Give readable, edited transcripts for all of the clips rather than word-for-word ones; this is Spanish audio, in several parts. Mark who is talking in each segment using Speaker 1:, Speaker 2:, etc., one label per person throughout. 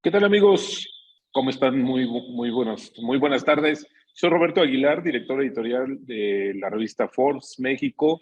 Speaker 1: ¿Qué tal, amigos? ¿Cómo están? Muy buenas tardes. Soy Roberto Aguilar, director editorial de la revista Forbes México,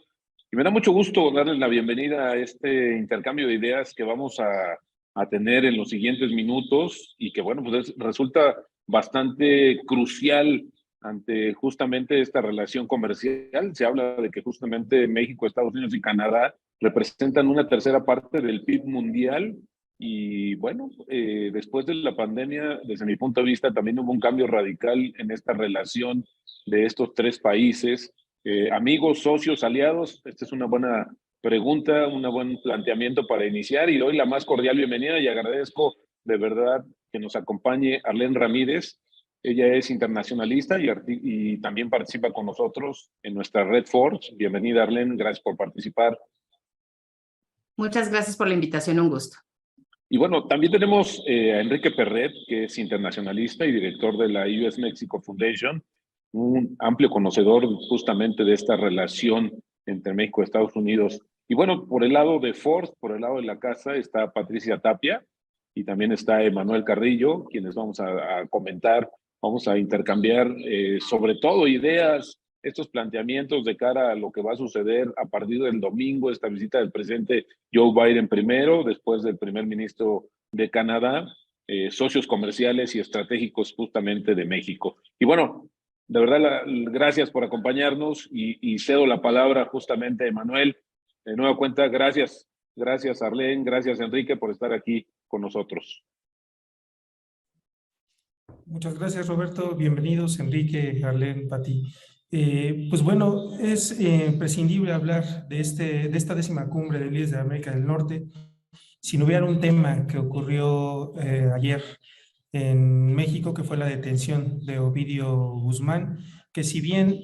Speaker 1: y me da mucho gusto darles la bienvenida a este intercambio de ideas que vamos a tener en los siguientes minutos y que, bueno, pues resulta bastante crucial ante justamente esta relación comercial. Se habla de que justamente México, Estados Unidos y Canadá representan una tercera parte del PIB mundial. Y bueno, después de la pandemia, desde mi punto de vista, también hubo un cambio radical en esta relación de estos tres países. Amigos, socios, aliados, esta es una buena pregunta, un buen planteamiento para iniciar y doy la más cordial bienvenida y agradezco de verdad que nos acompañe Arlene Ramírez. Ella es internacionalista y también participa con nosotros en nuestra red Forbes. Bienvenida, Arlene, gracias por participar.
Speaker 2: Muchas gracias por la invitación, un gusto.
Speaker 1: Y bueno, también tenemos a Enrique Perret, que es internacionalista y director de la US Mexico Foundation, un amplio conocedor justamente de esta relación entre México y Estados Unidos. Y bueno, por el lado de Forbes, por el lado de la casa, está Patricia Tapia y también está Emanuel Carrillo, quienes vamos a comentar, vamos a intercambiar sobre todo ideas, estos planteamientos de cara a lo que va a suceder a partir del domingo, esta visita del presidente Joe Biden primero, después del primer ministro de Canadá, socios comerciales y estratégicos justamente de México. Y bueno, de verdad, gracias por acompañarnos y cedo la palabra justamente a Emanuel. De nueva cuenta, gracias Arlene, gracias Enrique por estar aquí con nosotros.
Speaker 3: Muchas gracias, Roberto. Bienvenidos, Enrique, Arlene, Pati. Pues bueno, es imprescindible hablar de esta 10ª cumbre de líderes de América del Norte si no hubiera un tema que ocurrió ayer en México, que fue la detención de Ovidio Guzmán, que si bien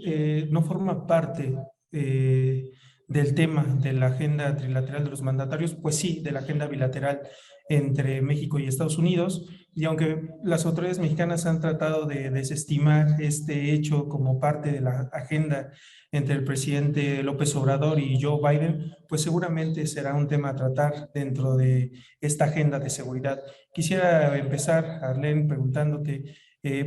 Speaker 3: no forma parte del tema de la agenda trilateral de los mandatarios, pues sí, de la agenda bilateral entre México y Estados Unidos, y aunque las autoridades mexicanas han tratado de desestimar este hecho como parte de la agenda entre el presidente López Obrador y Joe Biden, pues seguramente será un tema a tratar dentro de esta agenda de seguridad. Quisiera empezar, Arlene, preguntándote,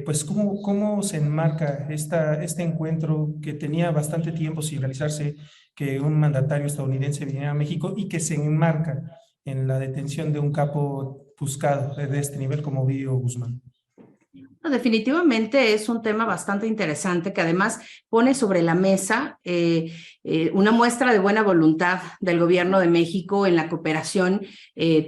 Speaker 3: pues ¿cómo se enmarca este encuentro que tenía bastante tiempo sin realizarse, que un mandatario estadounidense viniera a México y que se enmarca en la detención de un capo buscado de este nivel como Ovidio Guzmán?
Speaker 2: Definitivamente es un tema bastante interesante que además pone sobre la mesa una muestra de buena voluntad del gobierno de México en la cooperación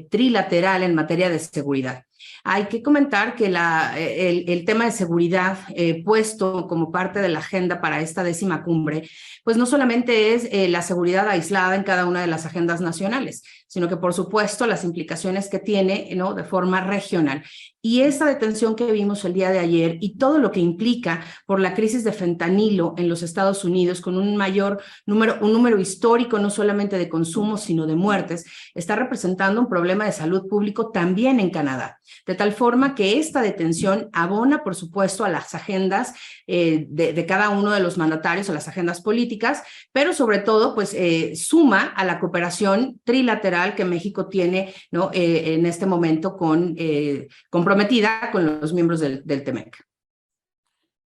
Speaker 2: trilateral en materia de seguridad. Hay que comentar que el tema de seguridad puesto como parte de la agenda para esta 10ª cumbre, pues no solamente es la seguridad aislada en cada una de las agendas nacionales, sino que por supuesto las implicaciones que tiene, ¿no?, de forma regional. Y esta detención que vimos el día de ayer y todo lo que implica por la crisis de fentanilo en los Estados Unidos, con un número histórico no solamente de consumo, sino de muertes, está representando un problema de salud público también en Canadá. De tal forma que esta detención abona, por supuesto, a las agendas de cada uno de los mandatarios, a las agendas políticas, pero sobre todo, pues, suma a la cooperación trilateral que México tiene, ¿no?, en este momento comprometida con los miembros del TEMEC.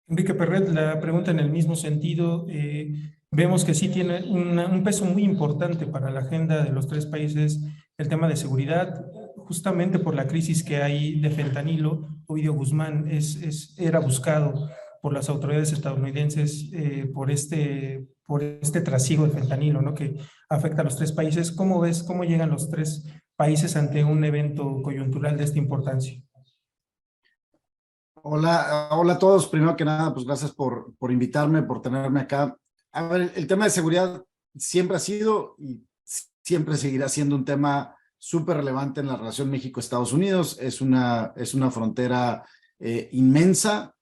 Speaker 3: Enrique Perret, la pregunta en el mismo sentido. Vemos que sí tiene un peso muy importante para la agenda de los tres países el tema de seguridad, justamente por la crisis que hay de fentanilo. Ovidio Guzmán era buscado por las autoridades estadounidenses por este trasiego de fentanilo, ¿no?, que afecta a los tres países. ¿Cómo ves cómo llegan los tres países ante un evento coyuntural de esta importancia?
Speaker 4: Hola a todos. Primero que nada, pues gracias por invitarme, por tenerme acá. A ver, el tema de seguridad siempre ha sido y siempre seguirá siendo un tema súper relevante en la relación México-Estados Unidos. Es una frontera inmensa.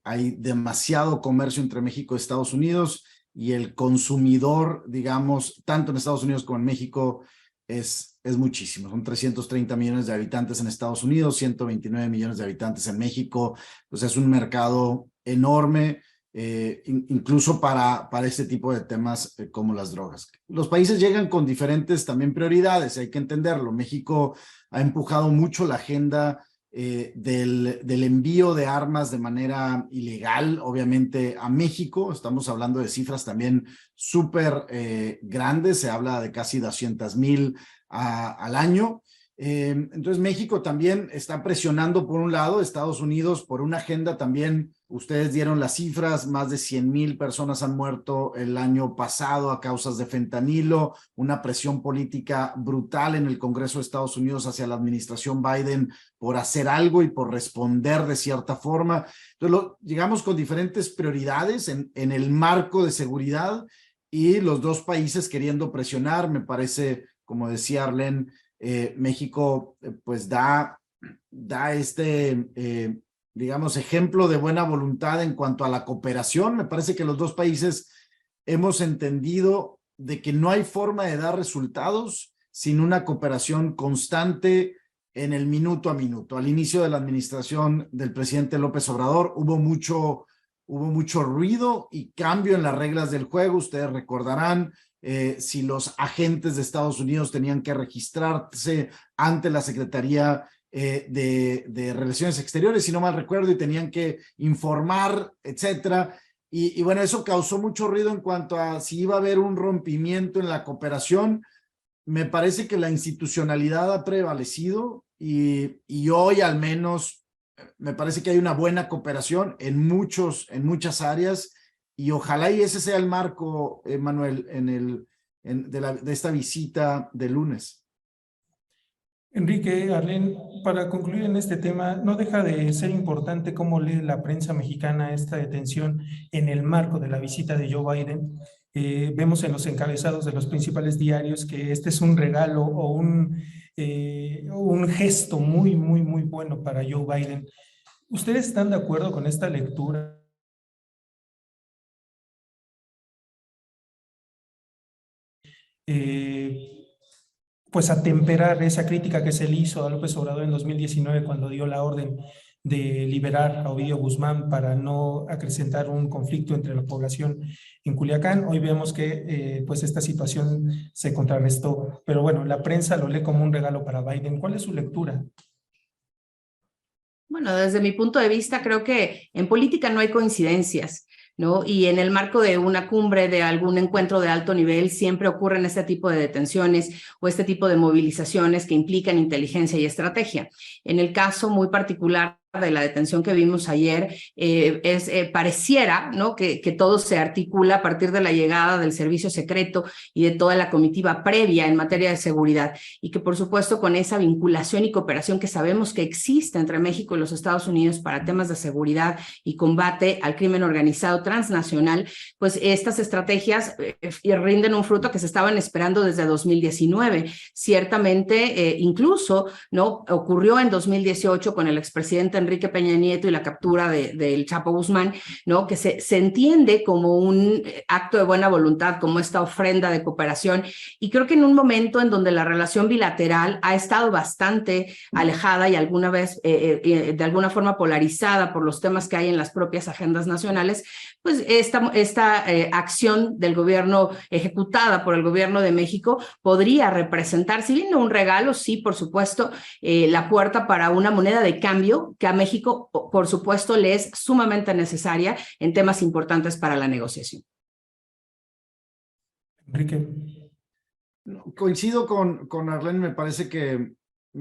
Speaker 4: Hay demasiado comercio entre México y Estados Unidos y el consumidor, digamos, tanto en Estados Unidos como en México, es muchísimo. Son 330 millones de habitantes en Estados Unidos, 129 millones de habitantes en México. Pues es un mercado enorme, incluso para este tipo de temas como las drogas. Los países llegan con diferentes también prioridades, hay que entenderlo. México ha empujado mucho la agenda del envío de armas de manera ilegal, obviamente, a México. Estamos hablando de cifras también súper grandes, se habla de casi 200,000 al año. Entonces México también está presionando por un lado, Estados Unidos por una agenda también. Ustedes dieron las cifras, más de 100,000 personas han muerto el año pasado a causas de fentanilo, una presión política brutal en el Congreso de Estados Unidos hacia la administración Biden por hacer algo y por responder de cierta forma. Entonces llegamos con diferentes prioridades en el marco de seguridad y los dos países queriendo presionar. Me parece, como decía Arlene, México pues da digamos, ejemplo de buena voluntad en cuanto a la cooperación. Me parece que los dos países hemos entendido de que no hay forma de dar resultados sin una cooperación constante en el minuto a minuto. Al inicio de la administración del presidente López Obrador hubo mucho ruido y cambio en las reglas del juego. Ustedes recordarán, si los agentes de Estados Unidos tenían que registrarse ante la Secretaría de Relaciones Exteriores, si no mal recuerdo, y tenían que informar, etcétera. Y bueno, eso causó mucho ruido en cuanto a si iba a haber un rompimiento en la cooperación. Me parece que la institucionalidad ha prevalecido y hoy al menos me parece que hay una buena cooperación en muchas áreas, y ojalá y ese sea el marco, Manuel, de esta visita de lunes.
Speaker 3: Enrique, Arlene, para concluir en este tema, no deja de ser importante cómo lee la prensa mexicana esta detención en el marco de la visita de Joe Biden. Vemos en los encabezados de los principales diarios que este es un regalo o un gesto muy, muy, muy bueno para Joe Biden. ¿Ustedes están de acuerdo con esta lectura? Pues atemperar esa crítica que se le hizo a López Obrador en 2019 cuando dio la orden de liberar a Ovidio Guzmán para no acrecentar un conflicto entre la población en Culiacán. Hoy vemos que pues esta situación se contrarrestó, pero bueno, la prensa lo lee como un regalo para Biden. ¿Cuál es su lectura?
Speaker 2: Bueno, desde mi punto de vista, creo que en política no hay coincidencias, ¿no? Y en el marco de una cumbre, de algún encuentro de alto nivel, siempre ocurren este tipo de detenciones o este tipo de movilizaciones que implican inteligencia y estrategia. En el caso muy particular de la detención que vimos ayer, pareciera, ¿no?, que todo se articula a partir de la llegada del servicio secreto y de toda la comitiva previa en materia de seguridad, y que por supuesto con esa vinculación y cooperación que sabemos que existe entre México y los Estados Unidos para temas de seguridad y combate al crimen organizado transnacional, pues estas estrategias rinden un fruto que se estaban esperando desde 2019. Ciertamente, incluso, ¿no?, ocurrió en 2018 con el expresidente Enrique Peña Nieto y la captura del Chapo Guzmán, ¿no?, que se entiende como un acto de buena voluntad, como esta ofrenda de cooperación. Y creo que en un momento en donde la relación bilateral ha estado bastante alejada y alguna vez de alguna forma polarizada por los temas que hay en las propias agendas nacionales, pues esta acción del gobierno ejecutada por el gobierno de México podría representar, si bien no un regalo, sí, por supuesto, la puerta para una moneda de cambio que a México, por supuesto, le es sumamente necesaria en temas importantes para la negociación.
Speaker 3: Enrique.
Speaker 4: Coincido con Arlene. Me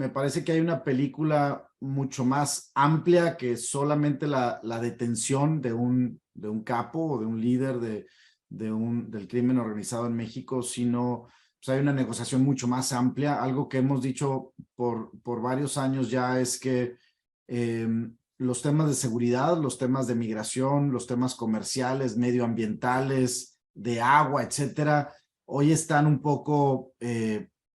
Speaker 4: parece que hay una película mucho más amplia que solamente la detención de un capo o de un líder del crimen organizado en México, sino pues hay una negociación mucho más amplia. Algo que hemos dicho por varios años ya es que los temas de seguridad, los temas de migración, los temas comerciales, medioambientales, de agua, etcétera, hoy están un poco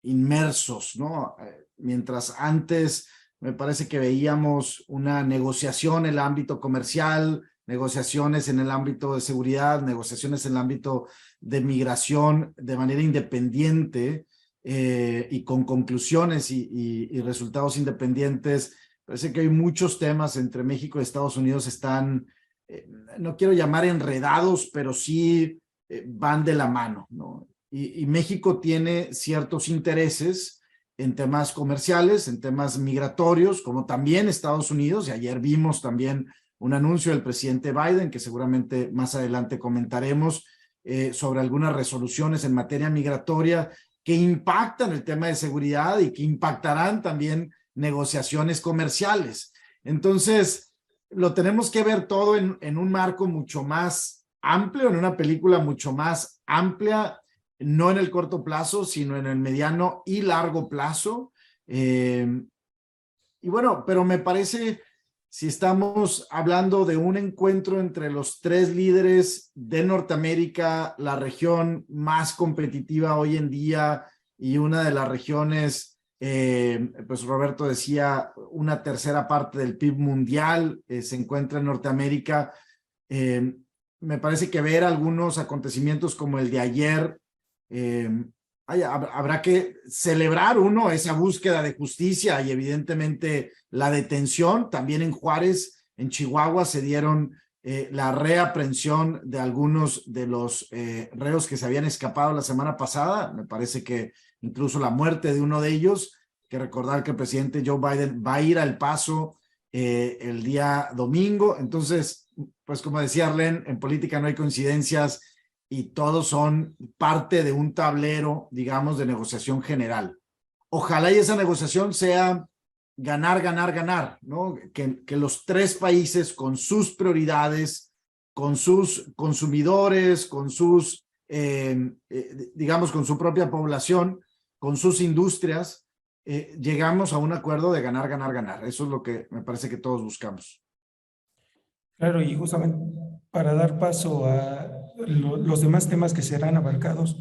Speaker 4: inmersos, ¿no? Mientras antes me parece que veíamos una negociación en el ámbito comercial, negociaciones en el ámbito de seguridad, negociaciones en el ámbito de migración de manera independiente y con conclusiones y resultados independientes. Parece que hay muchos temas entre México y Estados Unidos están, no quiero llamar enredados, pero sí van de la mano, ¿no? Y México tiene ciertos intereses en temas comerciales, en temas migratorios, como también Estados Unidos, y ayer vimos también un anuncio del presidente Biden, que seguramente más adelante comentaremos, sobre algunas resoluciones en materia migratoria que impactan el tema de seguridad y que impactarán también negociaciones comerciales. Entonces, lo tenemos que ver todo en un marco mucho más amplio, en una película mucho más amplia, no en el corto plazo, sino en el mediano y largo plazo. Y bueno, pero me parece, si estamos hablando de un encuentro entre los tres líderes de Norteamérica, la región más competitiva hoy en día y una de las regiones, pues Roberto decía, una tercera parte del PIB mundial se encuentra en Norteamérica. Me parece que ver algunos acontecimientos como el de ayer, habrá que celebrar esa búsqueda de justicia y evidentemente la detención. También en Juárez, en Chihuahua, se dieron la reaprehensión de algunos de los reos que se habían escapado la semana pasada. Me parece que incluso la muerte de uno de ellos, que recordar que el presidente Joe Biden va a ir a El Paso el día domingo. Entonces, pues como decía Arlene, en política no hay coincidencias y todos son parte de un tablero, digamos, de negociación general. Ojalá y esa negociación sea ganar, ganar, ganar, ¿no? Que los tres países con sus prioridades, con sus consumidores, con sus, digamos, con su propia población, con sus industrias, llegamos a un acuerdo de ganar, ganar, ganar. Eso es lo que me parece que todos buscamos.
Speaker 3: Claro, y justamente para dar paso a los demás temas que serán abarcados,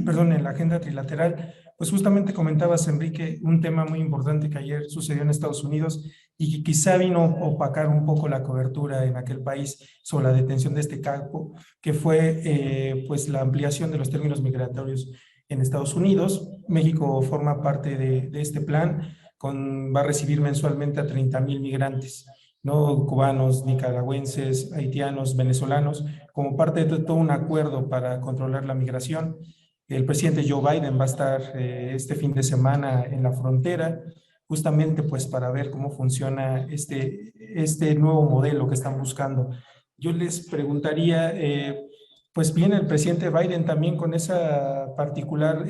Speaker 3: perdón, en la agenda trilateral, pues justamente comentabas, Enrique, un tema muy importante que ayer sucedió en Estados Unidos y que quizá vino a opacar un poco la cobertura en aquel país sobre la detención de este capo, que fue pues la ampliación de los términos migratorios en Estados Unidos. México forma parte de este plan, va a recibir mensualmente a 30,000 migrantes, ¿no? Cubanos, nicaragüenses, haitianos, venezolanos, como parte de todo un acuerdo para controlar la migración. El presidente Joe Biden va a estar este fin de semana en la frontera, justamente pues para ver cómo funciona este nuevo modelo que están buscando. Yo les preguntaría, pues viene el presidente Biden también con esa particular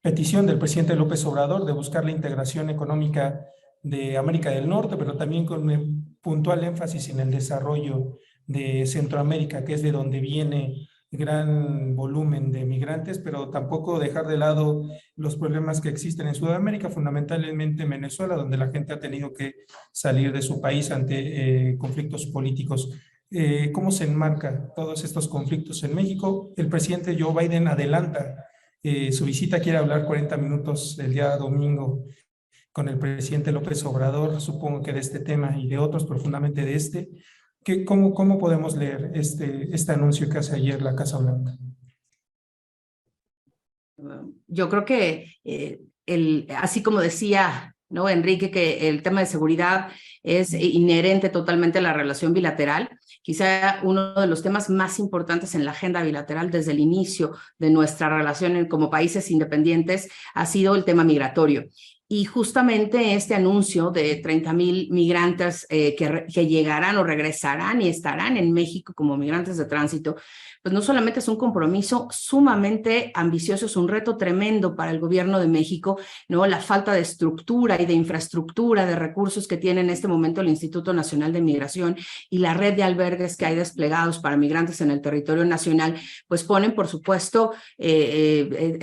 Speaker 3: petición del presidente López Obrador de buscar la integración económica de América del Norte, pero también con un puntual énfasis en el desarrollo de Centroamérica, que es de donde viene gran volumen de migrantes, pero tampoco dejar de lado los problemas que existen en Sudamérica, fundamentalmente en Venezuela, donde la gente ha tenido que salir de su país ante conflictos políticos. ¿Cómo se enmarca todos estos conflictos en México? El presidente Joe Biden adelanta su visita, quiere hablar 40 minutos el día domingo con el presidente López Obrador, supongo que de este tema y de otros, profundamente de este. ¿Cómo podemos leer este anuncio que hace ayer la Casa Blanca?
Speaker 2: Yo creo que así como decía, ¿no, Enrique, que el tema de seguridad es inherente totalmente a la relación bilateral? Quizá uno de los temas más importantes en la agenda bilateral desde el inicio de nuestra relación como países independientes ha sido el tema migratorio. Y justamente este anuncio de 30,000 migrantes que llegarán o regresarán y estarán en México como migrantes de tránsito, pues no solamente es un compromiso sumamente ambicioso, es un reto tremendo para el gobierno de México, ¿no? La falta de estructura y de infraestructura, de recursos que tiene en este momento el Instituto Nacional de Migración y la red de albergues que hay desplegados para migrantes en el territorio nacional, pues ponen, por supuesto,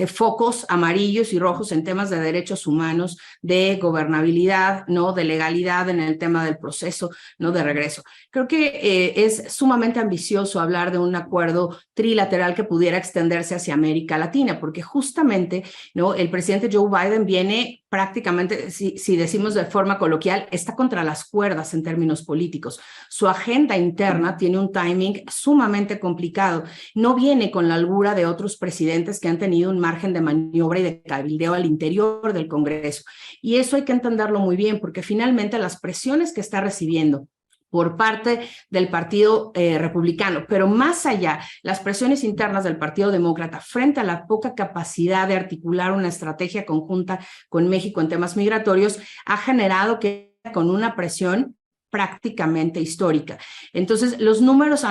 Speaker 2: focos amarillos y rojos en temas de derechos humanos, de gobernabilidad, ¿no? De legalidad en el tema del proceso, ¿no? De regreso. Creo que es sumamente ambicioso hablar de un acuerdo trilateral que pudiera extenderse hacia América Latina, porque justamente, ¿no? El presidente Joe Biden viene prácticamente, si decimos de forma coloquial, está contra las cuerdas en términos políticos. Su agenda interna tiene un timing sumamente complicado. No viene con la holgura de otros presidentes que han tenido un margen de maniobra y de cabildeo al interior del Congreso. Y eso hay que entenderlo muy bien, porque finalmente las presiones que está recibiendo por parte del Partido Republicano, pero más allá, las presiones internas del Partido Demócrata frente a la poca capacidad de articular una estrategia conjunta con México en temas migratorios ha generado que con una presión prácticamente histórica. Entonces, los números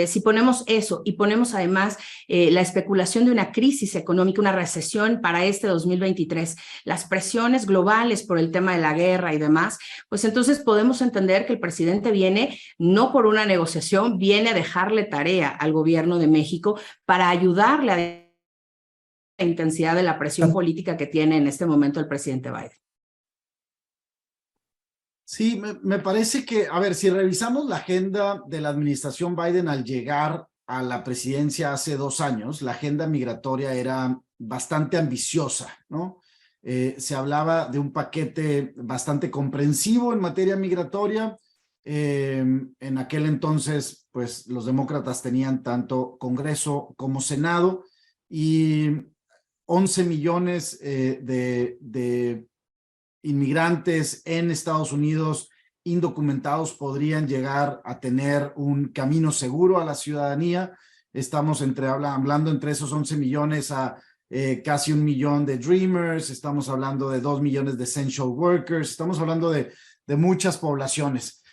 Speaker 2: si ponemos eso y ponemos además la especulación de una crisis económica, una recesión para este 2023, las presiones globales por el tema de la guerra y demás, pues entonces podemos entender que el presidente viene no por una negociación, viene a dejarle tarea al gobierno de México para ayudarle a la intensidad de la presión política que tiene en este momento el presidente Biden.
Speaker 4: Sí, me parece que, a ver, si revisamos la agenda de la administración Biden al llegar a la presidencia hace 2 años, la agenda migratoria era bastante ambiciosa, ¿no? Se hablaba de un paquete bastante comprensivo en materia migratoria. En aquel entonces, pues los demócratas tenían tanto Congreso como Senado y 11 millones de inmigrantes en Estados Unidos indocumentados podrían llegar a tener un camino seguro a la ciudadanía. Estamos hablando entre esos 11 millones a casi 1 millón de Dreamers, estamos hablando de 2 millones de Essential Workers, estamos hablando de muchas poblaciones.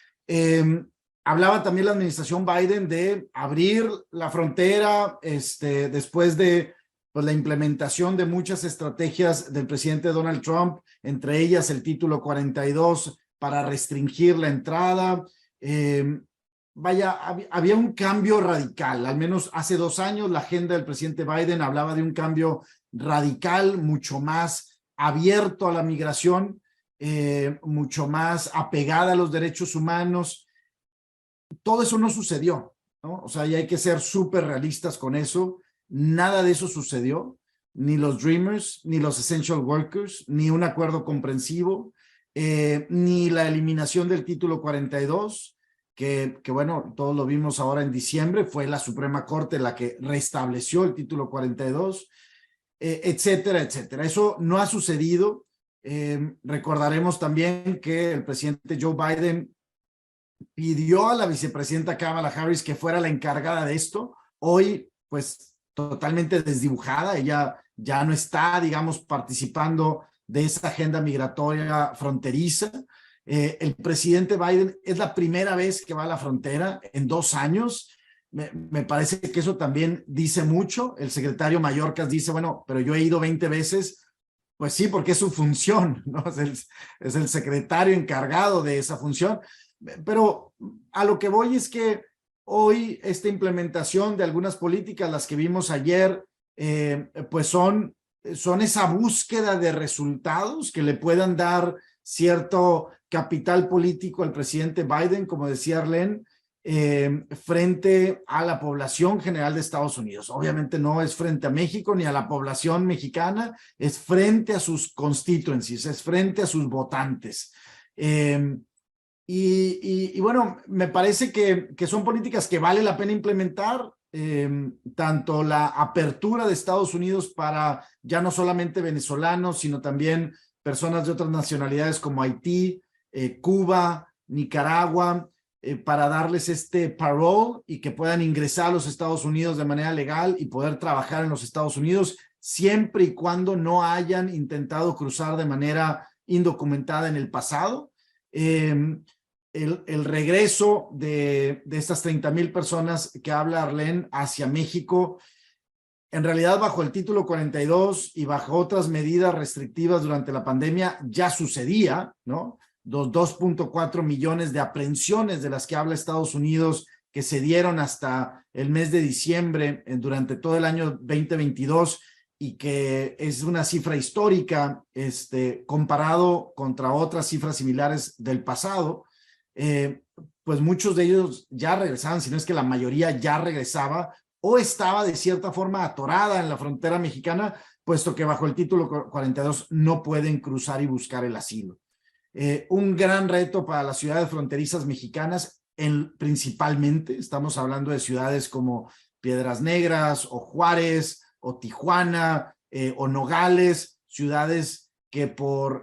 Speaker 4: Hablaba también la administración Biden de abrir la frontera después de la implementación de muchas estrategias del presidente Donald Trump, entre ellas el título 42 para restringir la entrada. Había un cambio radical, al menos hace 2 años la agenda del presidente Biden hablaba de un cambio radical, mucho más abierto a la migración, mucho más apegada a los derechos humanos. Todo eso no sucedió, ¿no? O sea, y hay que ser súper realistas con eso. Nada de eso sucedió, ni los Dreamers, ni los Essential Workers, ni un acuerdo comprensivo, ni la eliminación del título 42, que bueno, todos lo vimos ahora en diciembre, fue la Suprema Corte la que restableció el título 42, etcétera, etcétera. Eso no ha sucedido. Recordaremos también que el presidente Joe Biden pidió a la vicepresidenta Kamala Harris que fuera la encargada de esto. Hoy, pues, totalmente desdibujada, ella ya no está, digamos, participando de esa agenda migratoria fronteriza. El presidente Biden es la primera vez que va a la frontera en 2 años. Me parece que eso también dice mucho. El secretario Mayorkas dice, bueno, pero yo he ido 20 veces. Pues sí, porque es su función, ¿no? Es el secretario encargado de esa función. Pero a lo que voy es que hoy esta implementación de algunas políticas, las que vimos ayer, pues son esa búsqueda de resultados que le puedan dar cierto capital político al presidente Biden, como decía Arlene, frente a la población general de Estados Unidos. Obviamente no es frente a México ni a la población mexicana, es frente a sus constituencies, es frente a sus votantes. Y bueno, me parece que son políticas que vale la pena implementar, tanto la apertura de Estados Unidos para ya no solamente venezolanos, sino también personas de otras nacionalidades como Haití, Cuba, Nicaragua, para darles este parole y que puedan ingresar a los Estados Unidos de manera legal y poder trabajar en los Estados Unidos, siempre y cuando no hayan intentado cruzar de manera indocumentada en el pasado. El regreso de estas 30,000 personas que habla Arlene hacia México, en realidad bajo el título 42 y bajo otras medidas restrictivas durante la pandemia ya sucedía, ¿no? Los 2.4 millones de aprehensiones de las que habla Estados Unidos que se dieron hasta el mes de diciembre durante todo el año 2022 y que es una cifra histórica comparado contra otras cifras similares del pasado. Pues muchos de ellos ya regresaban, si no es que la mayoría ya regresaba o estaba de cierta forma atorada en la frontera mexicana, puesto que bajo el título 42 no pueden cruzar y buscar el asilo. Un gran reto para las ciudades fronterizas mexicanas, principalmente estamos hablando de ciudades como Piedras Negras o Juárez o Tijuana o Nogales, ciudades que por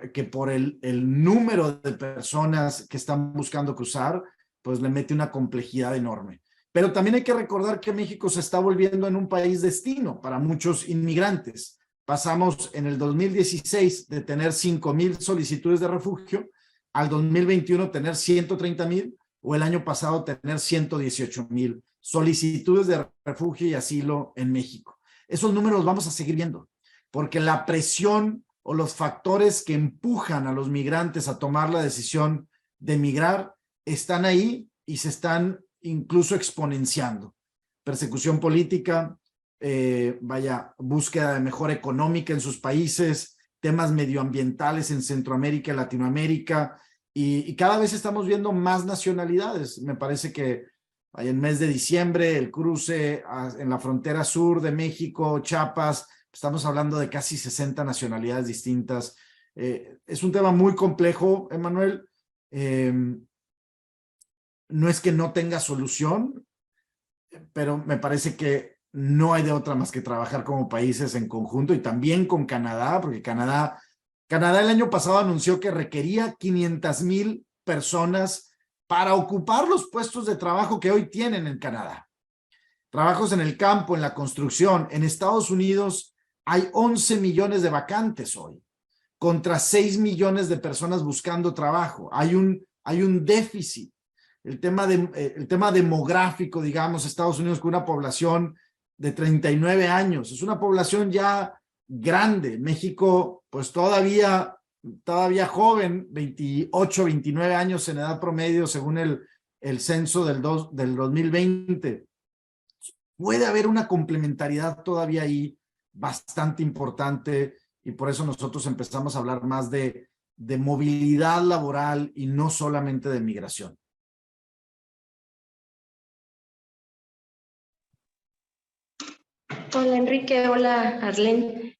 Speaker 4: el número de personas que están buscando cruzar, pues le mete una complejidad enorme. Pero también hay que recordar que México se está volviendo en un país destino para muchos inmigrantes. Pasamos en el 2016 de tener 5,000 solicitudes de refugio al 2021 tener 130,000 o el año pasado tener 118,000 solicitudes de refugio y asilo en México. Esos números los vamos a seguir viendo, porque la presión o los factores que empujan a los migrantes a tomar la decisión de migrar están ahí y se están incluso exponenciando. Persecución política, búsqueda de mejora económica en sus países, temas medioambientales en Centroamérica y Latinoamérica, y cada vez estamos viendo más nacionalidades. Me parece que en el mes de diciembre, el cruce en la frontera sur de México, Chiapas, estamos hablando de casi 60 nacionalidades distintas. Es un tema muy complejo, Emanuel. No es que no tenga solución, pero me parece que no hay de otra más que trabajar como países en conjunto y también con Canadá, porque Canadá el año pasado anunció que requería 500,000 personas para ocupar los puestos de trabajo que hoy tienen en Canadá. Trabajos en el campo, en la construcción. En Estados Unidos hay 11 millones de vacantes hoy, contra 6 millones de personas buscando trabajo. Hay un déficit. El tema demográfico, digamos, Estados Unidos con una población de 39 años. Es una población ya grande. México, pues todavía joven, 28, 29 años en edad promedio, según el censo del 2020. Puede haber una complementariedad todavía ahí bastante importante y por eso nosotros empezamos a hablar más de movilidad laboral y no solamente de migración.
Speaker 5: Hola Enrique, hola Arlén.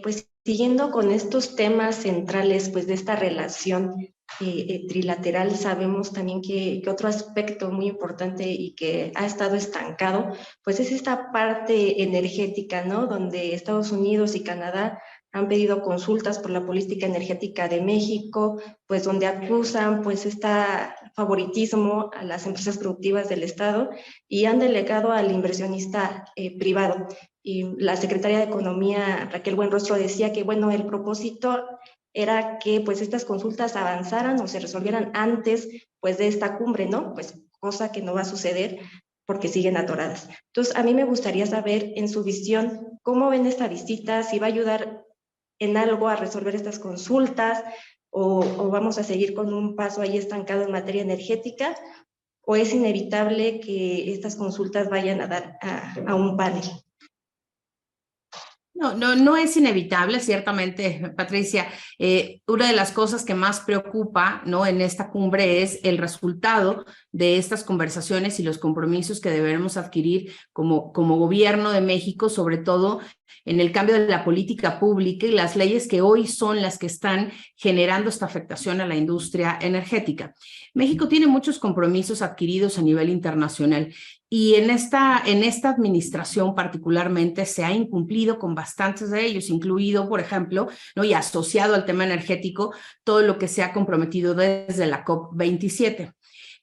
Speaker 5: Pues siguiendo con estos temas centrales pues de esta relación trilateral, sabemos también que otro aspecto muy importante y que ha estado estancado, pues es esta parte energética, ¿no? Donde Estados Unidos y Canadá han pedido consultas por la política energética de México, pues donde acusan pues favoritismo a las empresas productivas del Estado y han delegado al inversionista privado. Y la secretaria de Economía, Raquel Buenrostro, decía que, bueno, el propósito era que pues estas consultas avanzaran o se resolvieran antes pues de esta cumbre, ¿no? Pues cosa que no va a suceder porque siguen atoradas. Entonces, a mí me gustaría saber, en su visión, cómo ven esta visita, si va a ayudar en algo a resolver estas consultas o vamos a seguir con un paso ahí estancado en materia energética, o es inevitable que estas consultas vayan a dar a un panel.
Speaker 2: No es inevitable, ciertamente, Patricia. Una de las cosas que más preocupa, ¿no?, en esta cumbre es el resultado de estas conversaciones y los compromisos que debemos adquirir como gobierno de México, sobre todo en el cambio de la política pública y las leyes que hoy son las que están generando esta afectación a la industria energética. México tiene muchos compromisos adquiridos a nivel internacional y en esta administración particularmente se ha incumplido con bastantes de ellos, incluido, por ejemplo, ¿no?, y asociado al tema energético, todo lo que se ha comprometido desde la COP27.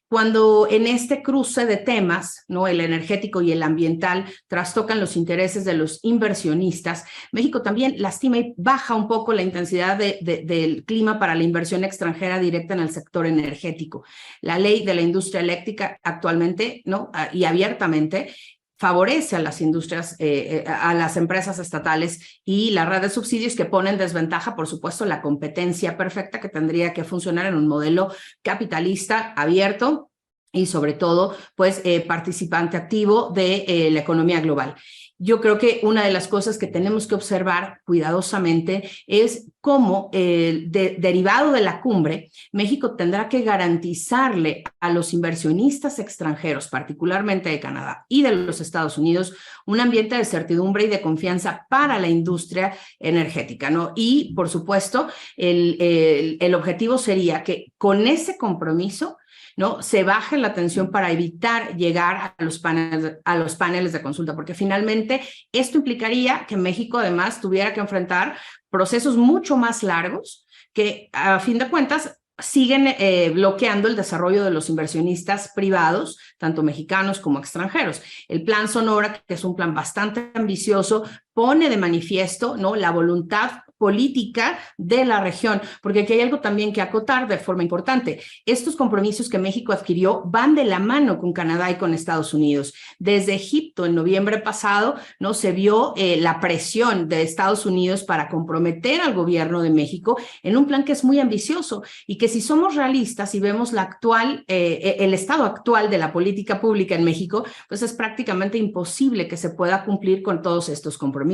Speaker 2: Cuando en este cruce de temas, ¿no?, el energético y el ambiental, trastocan los intereses de los inversionistas, México también lastima y baja un poco la intensidad del clima para la inversión extranjera directa en el sector energético. La ley de la industria eléctrica actualmente, ¿no?, y abiertamente, favorece a las industrias, a las empresas estatales y la red de subsidios que pone en desventaja, por supuesto, la competencia perfecta que tendría que funcionar en un modelo capitalista abierto y sobre todo, pues, participante activo de la economía global. Yo creo que una de las cosas que tenemos que observar cuidadosamente es cómo, derivado de la cumbre, México tendrá que garantizarle a los inversionistas extranjeros, particularmente de Canadá y de los Estados Unidos, un ambiente de certidumbre y de confianza para la industria energética, ¿no? Y, por supuesto, el objetivo sería que con ese compromiso, ¿no?, se baje la tensión para evitar llegar a los paneles de consulta, porque finalmente esto implicaría que México además tuviera que enfrentar procesos mucho más largos que, a fin de cuentas, siguen bloqueando el desarrollo de los inversionistas privados, tanto mexicanos como extranjeros. El Plan Sonora, que es un plan bastante ambicioso, pone de manifiesto, ¿no?, la voluntad política de la región, porque aquí hay algo también que acotar de forma importante. Estos compromisos que México adquirió van de la mano con Canadá y con Estados Unidos. Desde Egipto, en noviembre pasado, ¿no?, se vio la presión de Estados Unidos para comprometer al gobierno de México en un plan que es muy ambicioso y que, si somos realistas y vemos el estado actual de la política pública en México, pues es prácticamente imposible que se pueda cumplir con todos estos compromisos.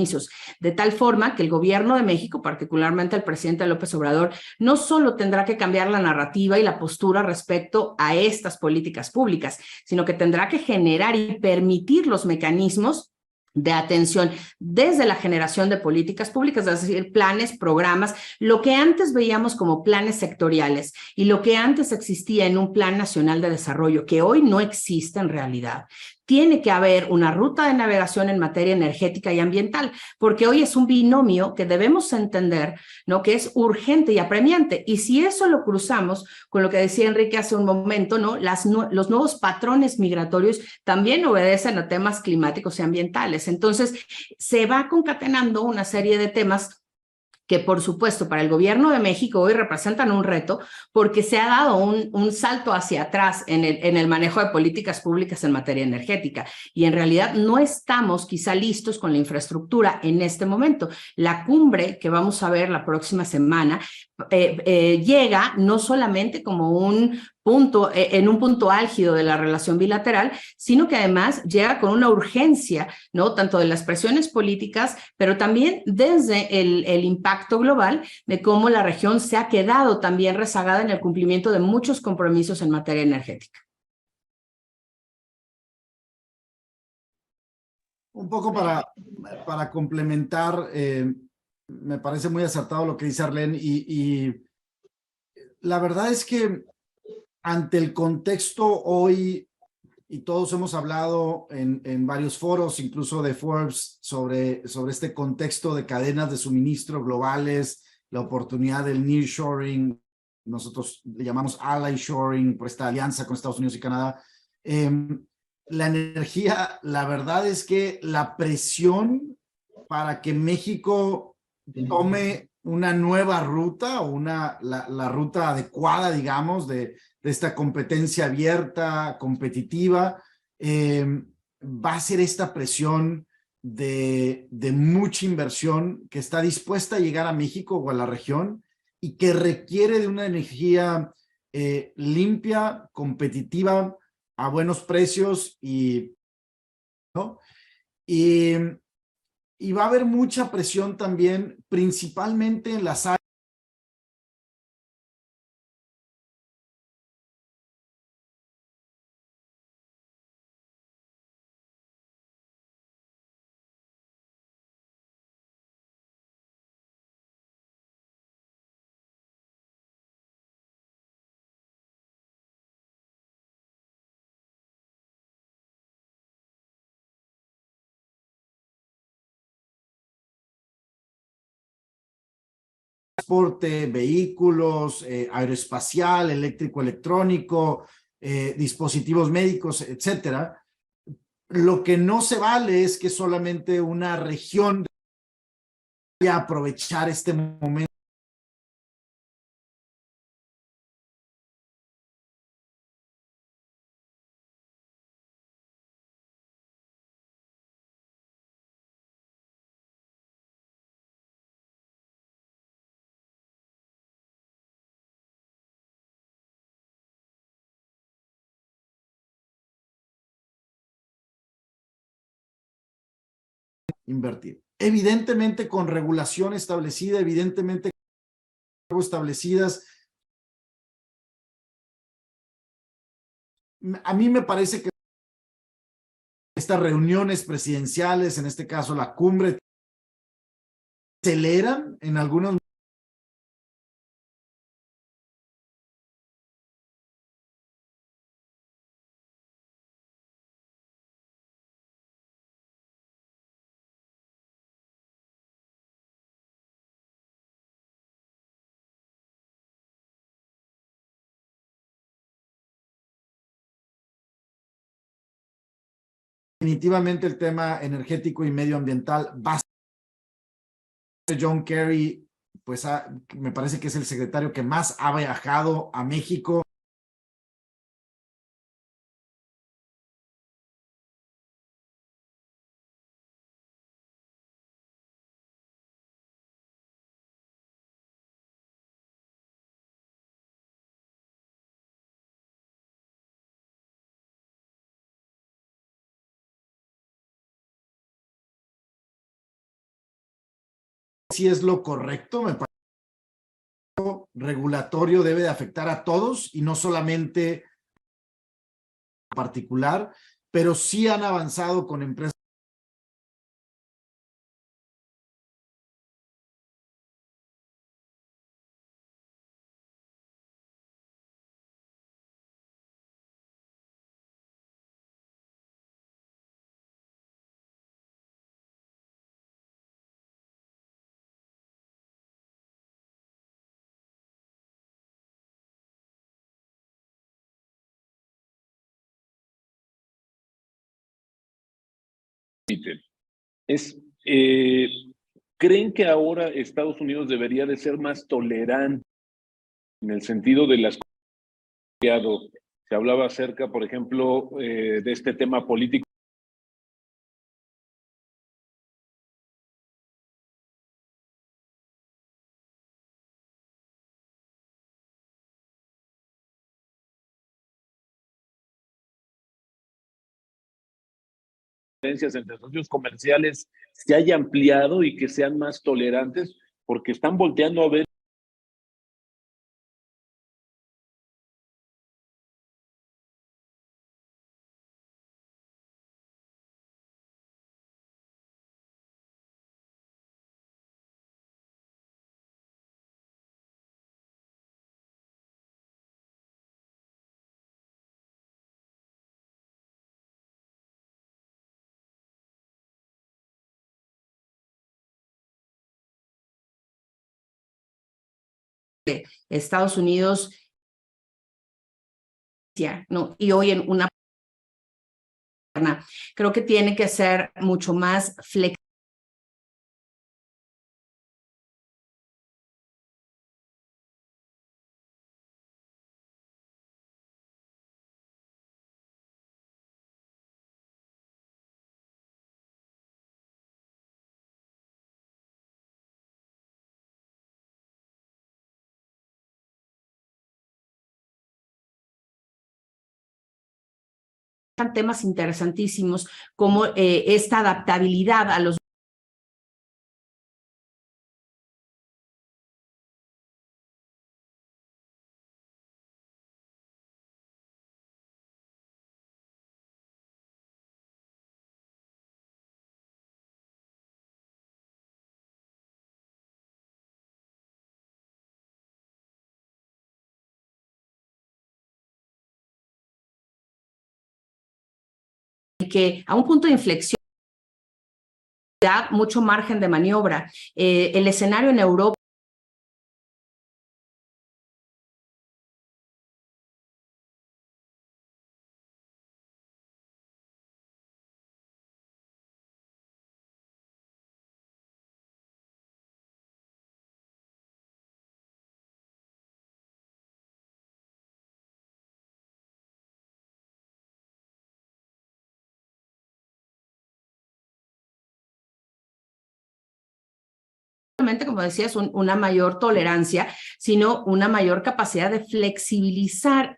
Speaker 2: De tal forma que el gobierno de México, particularmente el presidente López Obrador, no solo tendrá que cambiar la narrativa y la postura respecto a estas políticas públicas, sino que tendrá que generar y permitir los mecanismos de atención desde la generación de políticas públicas, es decir, planes, programas, lo que antes veíamos como planes sectoriales y lo que antes existía en un Plan Nacional de Desarrollo, que hoy no existe en realidad. Tiene que haber una ruta de navegación en materia energética y ambiental, porque hoy es un binomio que debemos entender, ¿no?, que es urgente y apremiante. Y si eso lo cruzamos con lo que decía Enrique hace un momento, ¿no?, los nuevos patrones migratorios también obedecen a temas climáticos y ambientales. Entonces, se va concatenando una serie de temas que, por supuesto, para el gobierno de México hoy representan un reto, porque se ha dado un salto hacia atrás en el manejo de políticas públicas en materia energética, y en realidad no estamos quizá listos con la infraestructura en este momento. La cumbre que vamos a ver la próxima semana llega no solamente como en un punto álgido de la relación bilateral, sino que además llega con una urgencia, ¿no?, tanto de las presiones políticas, pero también desde el impacto global de cómo la región se ha quedado también rezagada en el cumplimiento de muchos compromisos en materia energética.
Speaker 4: Un poco para complementar, me parece muy acertado lo que dice Arlene, y la verdad es que ante el contexto hoy, y todos hemos hablado en varios foros, incluso de Forbes, sobre este contexto de cadenas de suministro globales, la oportunidad del nearshoring, nosotros le llamamos ally shoring, por esta alianza con Estados Unidos y Canadá. La energía, la verdad es que la presión para que México tome una nueva ruta, o la ruta adecuada, digamos, de esta competencia abierta, competitiva, va a ser esta presión de mucha inversión que está dispuesta a llegar a México o a la región, y que requiere de una energía limpia, competitiva, a buenos precios, ¿no? Y va a haber mucha presión también, principalmente en las áreas de transporte, vehículos, aeroespacial, eléctrico, electrónico, dispositivos médicos, etcétera. Lo que no se vale es que solamente una región vaya a aprovechar este momento. Invertir. Evidentemente con regulación establecida, evidentemente establecidas. A mí me parece que estas reuniones presidenciales, en este caso la cumbre, aceleran en algunos definitivamente el tema energético y medioambiental va a ser John Kerry, pues me parece que es el secretario que más ha viajado a México. Si es lo correcto, me parece regulatorio debe de afectar a todos y no solamente en particular, pero sí han avanzado con empresas
Speaker 1: Es, ¿creen que ahora Estados Unidos debería de ser más tolerante en el sentido de las... Se hablaba acerca, por ejemplo, de este tema político. Entre socios comerciales se haya ampliado y que sean más tolerantes, porque están volteando a ver
Speaker 2: Estados Unidos, ¿no? Y hoy en una... Creo que tiene que ser mucho más flexible. Temas interesantísimos como esta adaptabilidad a los que a un punto de inflexión da mucho margen de maniobra. El escenario en Europa como decías, una mayor tolerancia, sino una mayor capacidad de flexibilizar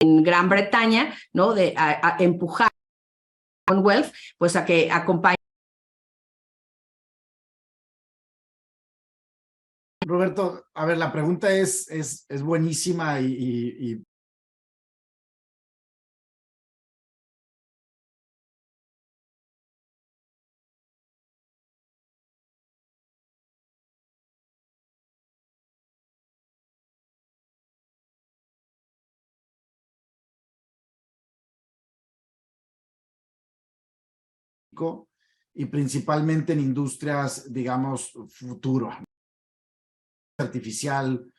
Speaker 2: en Gran Bretaña, ¿no? De empujar a Commonwealth, pues a que acompañe.
Speaker 4: Roberto, a ver, la pregunta es buenísima y y principalmente en industrias, digamos, futuro, artificial.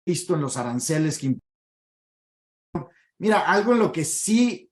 Speaker 4: Visto en los aranceles que... Mira, algo en lo que sí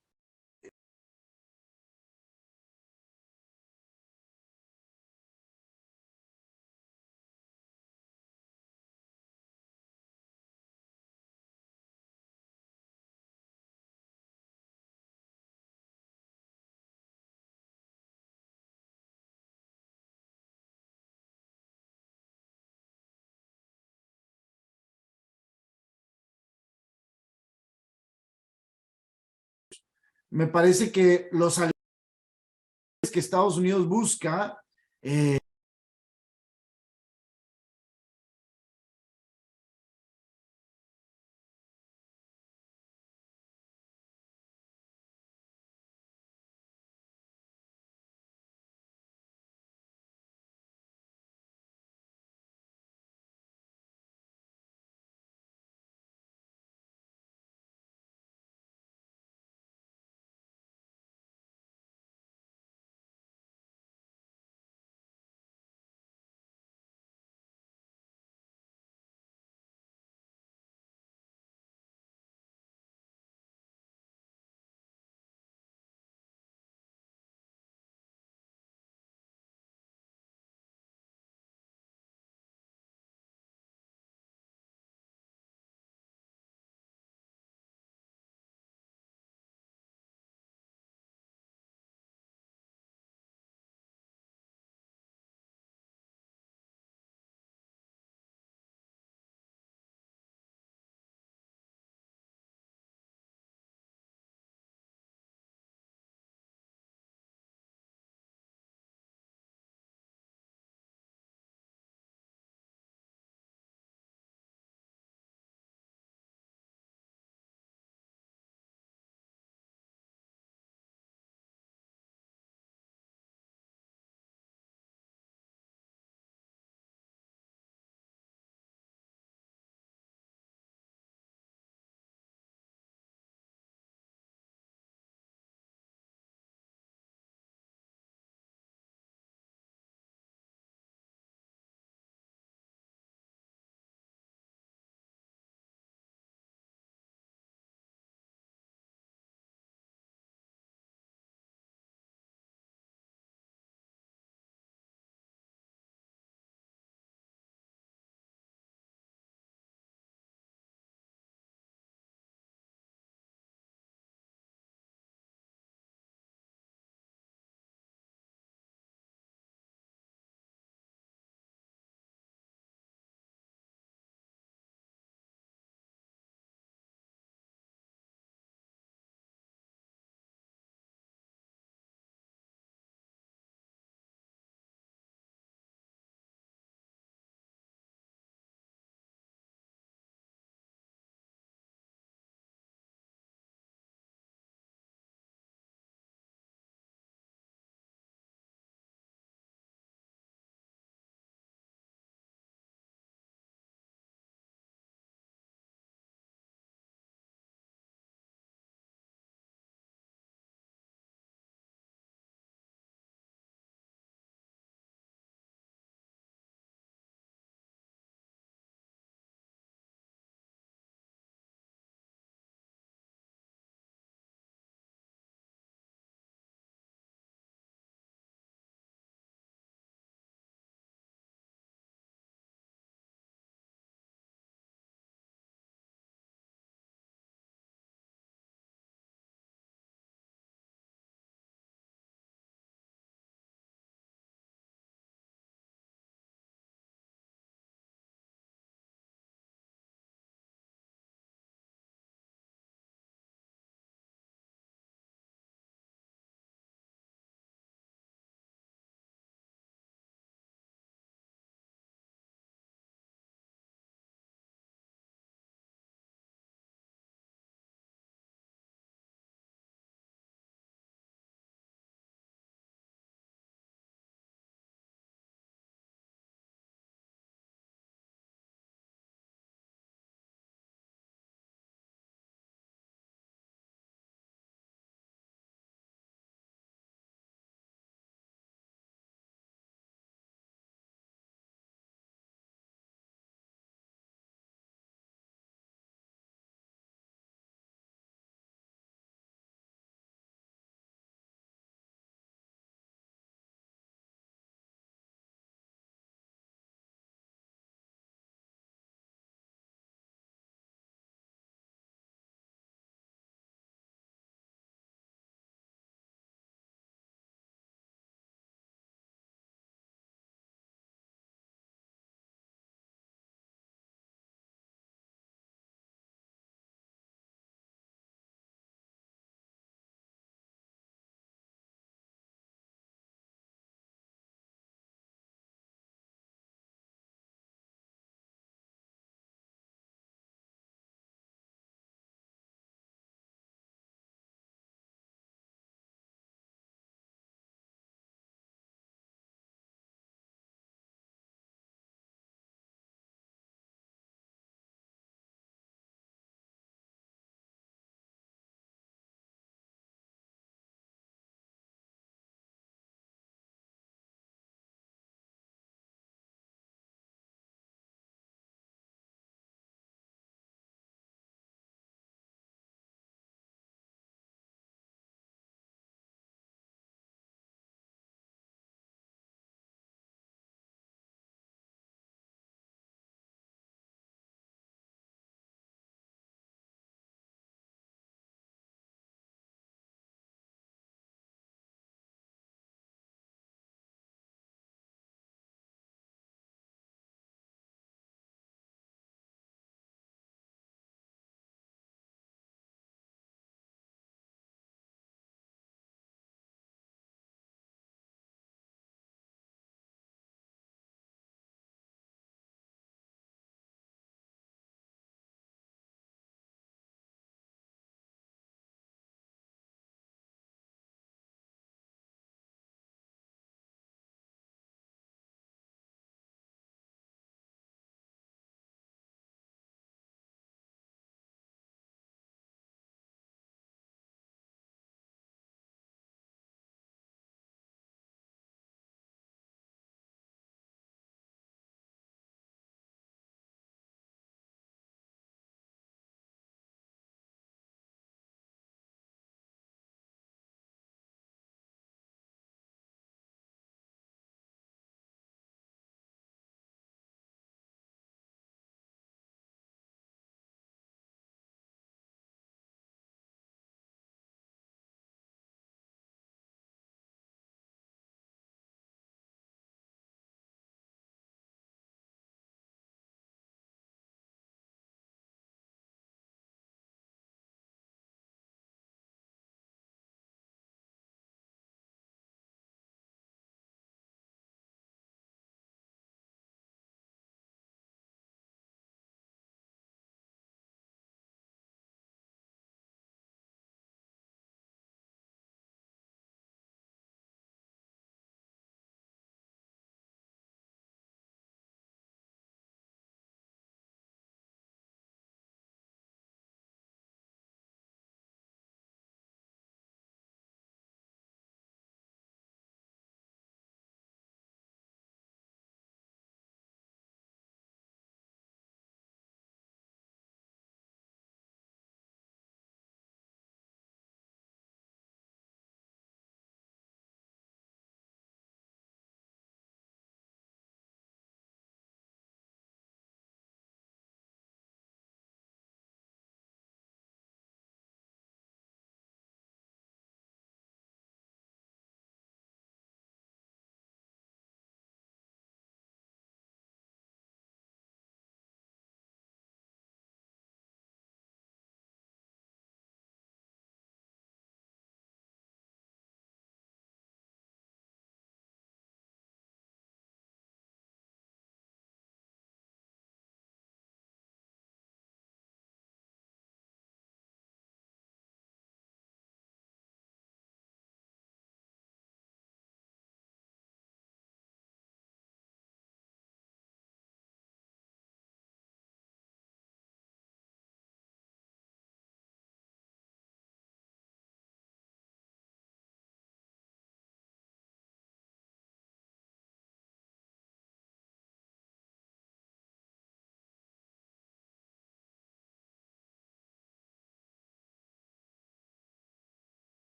Speaker 4: me parece que los aliados que Estados Unidos busca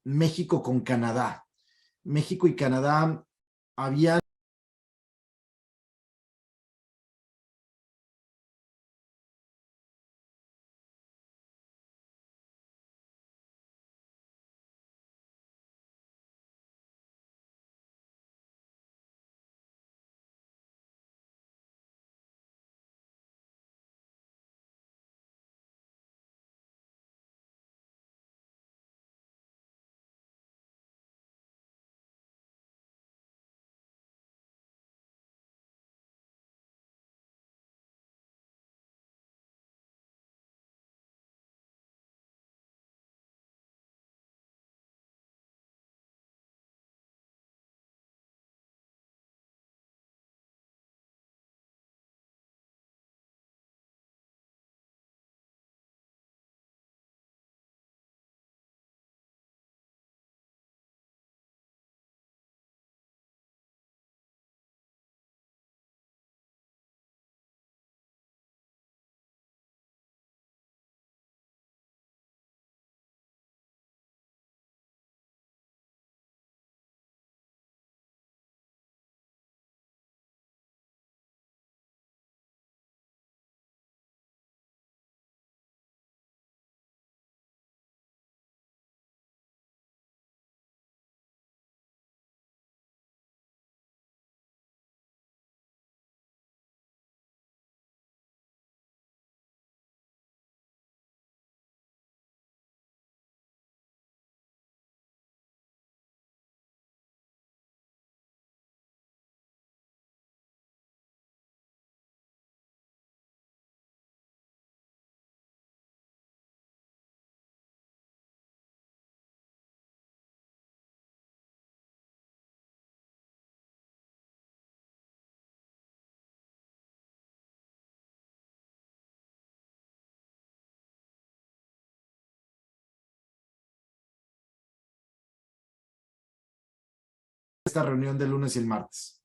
Speaker 4: México con Canadá. México y Canadá habían esta reunión del lunes y el martes.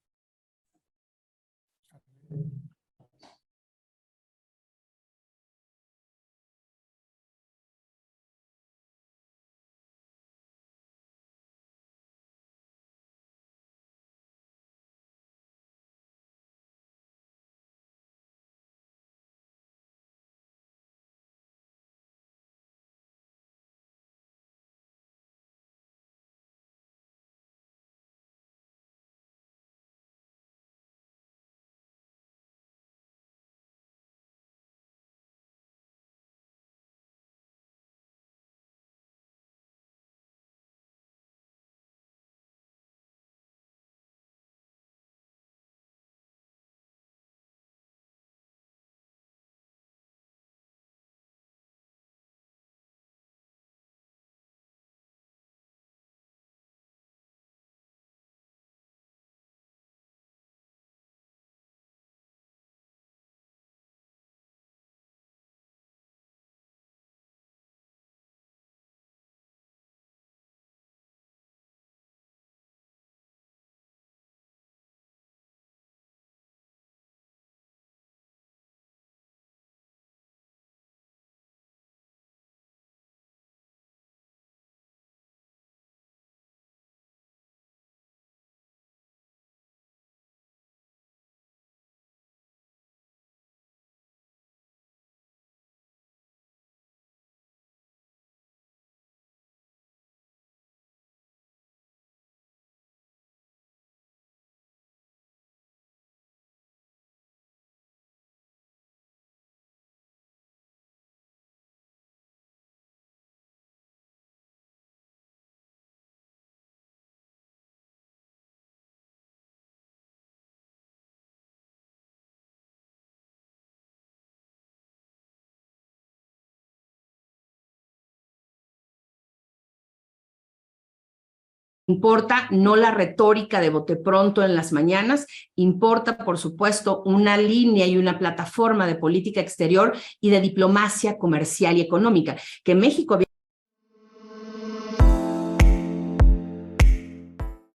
Speaker 2: Importa no la retórica de bote pronto en las mañanas, importa, por supuesto, una línea y una plataforma de política exterior y de diplomacia comercial y económica, que México había